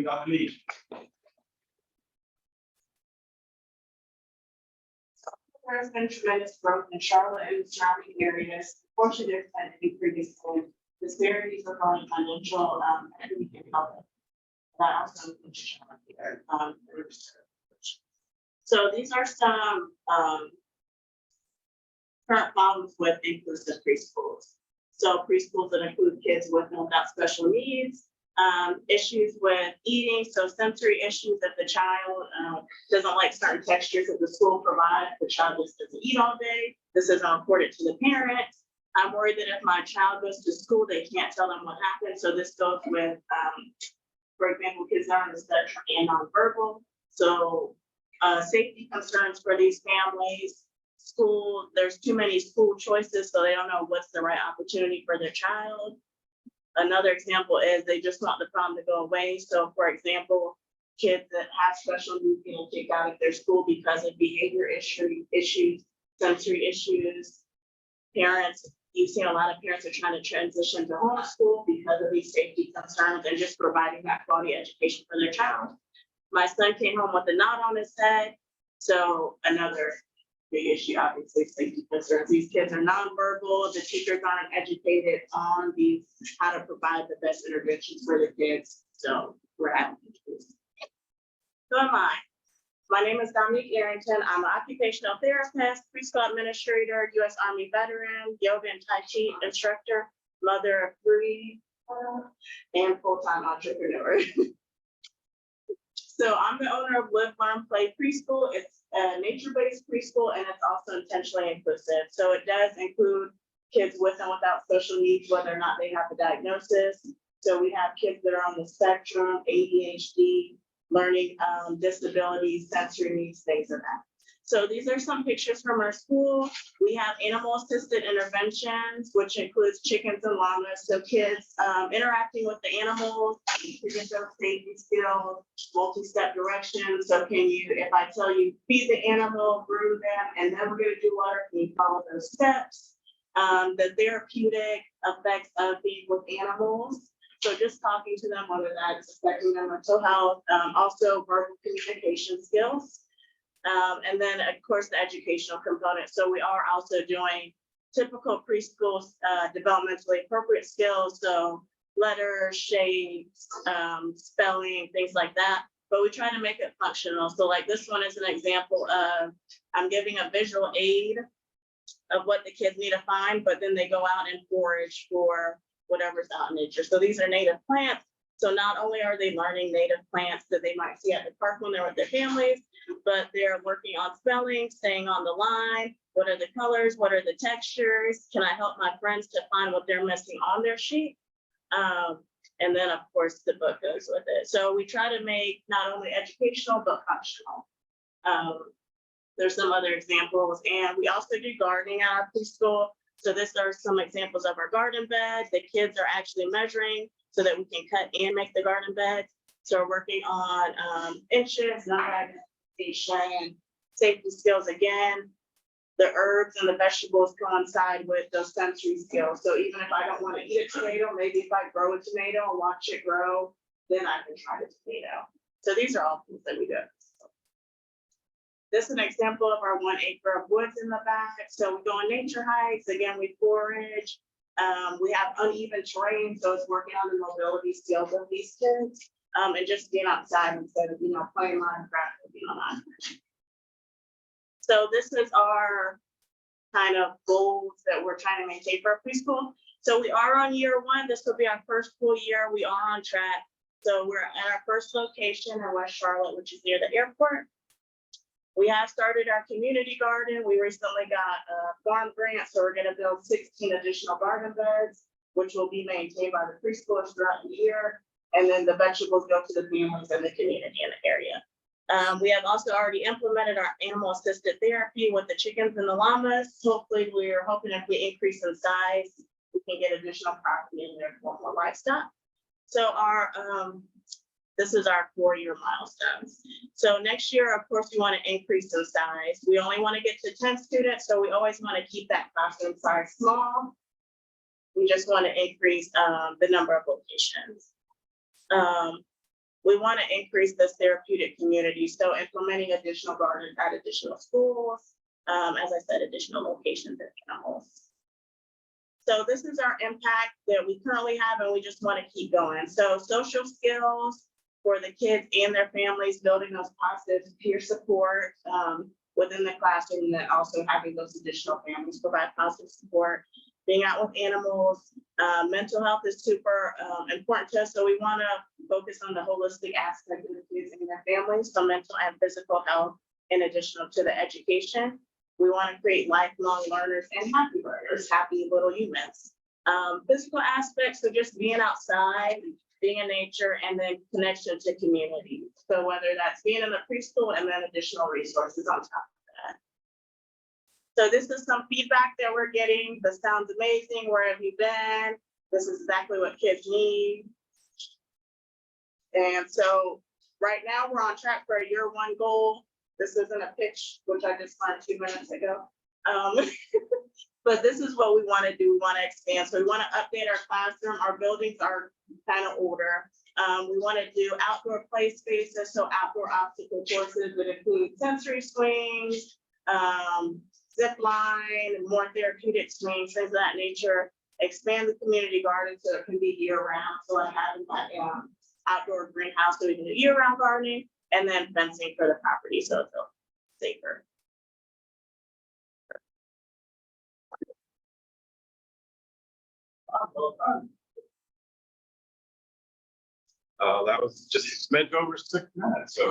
you, Dr. Lee. There's been tremendous growth in Charlotte and surrounding areas. Fortunately, there's been any previous disparities regarding financial equity and health. That also includes Charlotte here. So these are some current problems with inclusive preschools. So preschools that include kids with and without special needs, issues with eating, so sensory issues that the child doesn't like certain textures that the school provides, the child just doesn't eat all day. This isn't reported to the parents. I'm worried that if my child goes to school, they can't tell them what happened. So this goes with, for example, kids that are on the spectrum and nonverbal. So safety concerns for these families. School, there's too many school choices, so they don't know what's the right opportunity for their child. Another example is they just want the problem to go away. So for example, kids that have special needs getting kicked out of their school because of behavior issues, sensory issues. Parents, you've seen a lot of parents are trying to transition to homeschool because of these safety concerns and just providing that quality education for their child. My son came home with a knot on his head. So another big issue, obviously, safety concerns. These kids are nonverbal. The teachers aren't educated on these, how to provide the best interventions for the kids. So we're having issues. Who am I? My name is Dominique Arrington. I'm an occupational therapist, preschool administrator, U.S. Army veteran, yoga and Tai Chi instructor, mother of 3, and full-time entrepreneur. So I'm the owner of LiveLearnPlay Preschool. It's a nature-based preschool, and it's also intentionally inclusive. So it does include kids with and without special needs, whether or not they have a diagnosis. So we have kids that are on the spectrum, ADHD, learning disabilities, sensory needs, things of that. So these are some pictures from our school. We have animal-assisted interventions, which includes chickens and llamas. So kids interacting with the animals, those safety skills, multi-step directions. So can you, if I tell you feed the animal, groom them, and then we're going to do water, can you follow those steps? The therapeutic effects of being with animals. So just talking to them, whether that's affecting their mental health, also verbal communication skills. And then, of course, the educational component. So we are also doing typical preschool developmentally appropriate skills. So letters, shapes, spelling, things like that. But we try to make it functional. So like this one is an example of, I'm giving a visual aid of what the kids need to find, but then they go out and forage for whatever's out in nature. So these are native plants. So not only are they learning native plants that they might see at the park when they're with their families, but they're working on spelling, staying on the line. What are the colors? What are the textures? Can I help my friends to find what they're missing on their sheet? And then, of course, the book goes with it. So we try to make not only educational, but functional. There's some other examples, and we also do gardening at our preschool. So these are some examples of our garden bed. The kids are actually measuring so that we can cut and make the garden beds. So we're working on inches, number identification, safety skills again. The herbs and the vegetables coincide with those sensory skills. So even if I don't want to eat a tomato, maybe if I grow a tomato and watch it grow, then I can try the tomato. So these are all things that we do. This is an example of our 1 acre of woods in the back. So we go on nature hikes. Again, we forage. We have uneven terrain, so it's working on the mobility skills of these kids, and just being outside instead of, playing Minecraft or being on iPad. So this is our kind of goals that we're trying to maintain for our preschool. So we are on year 1. This will be our first full year. We are on track. So we're at our first location in West Charlotte, which is near the airport. We have started our community garden. We recently got a farm grant, so we're going to build 16 additional garden beds, which will be maintained by the preschoolers throughout the year. And then the vegetables go to the families and the community in the area. We have also already implemented our animal-assisted therapy with the chickens and the llamas. Hopefully, we're hoping if we increase in size, we can get additional property in there for more livestock. So this is our 4-year milestones. So next year, of course, we want to increase in size. We only want to get to 10 students, so we always want to keep that classroom size small. We just want to increase the number of locations. we want to increase this therapeutic community. So implementing additional gardens at additional schools, as I said, additional locations and animals. So this is our impact that we currently have, and we just want to keep going. So social skills for the kids and their families, building those positive peer support within the classroom, and then also having those additional families provide positive support. Being out with animals, mental health is super important to us. So we want to focus on the holistic aspect of the kids and their families, so mental and physical health, in addition to the education. We want to create lifelong learners and happy learners, happy little humans. Physical aspects, so just being outside, being in nature, and then connection to community. So whether that's being in the preschool and then additional resources on top of that. So this is some feedback that we're getting. This sounds amazing. Where have you been? This is exactly what kids need. And so right now we're on track for a year one goal. This isn't a pitch, which I just learned 2 minutes ago. But this is what we want to do. We want to expand. So we want to update our classroom. Our buildings are kind of older. We want to do outdoor play spaces. So outdoor obstacle courses would include sensory swings, zip line, more therapeutic swings, things of that nature. Expand the community garden so it can be year round. So like having that outdoor greenhouse so we can do year round gardening, and then fencing for the property so it's safer. That was just a smidge over 6 minutes. So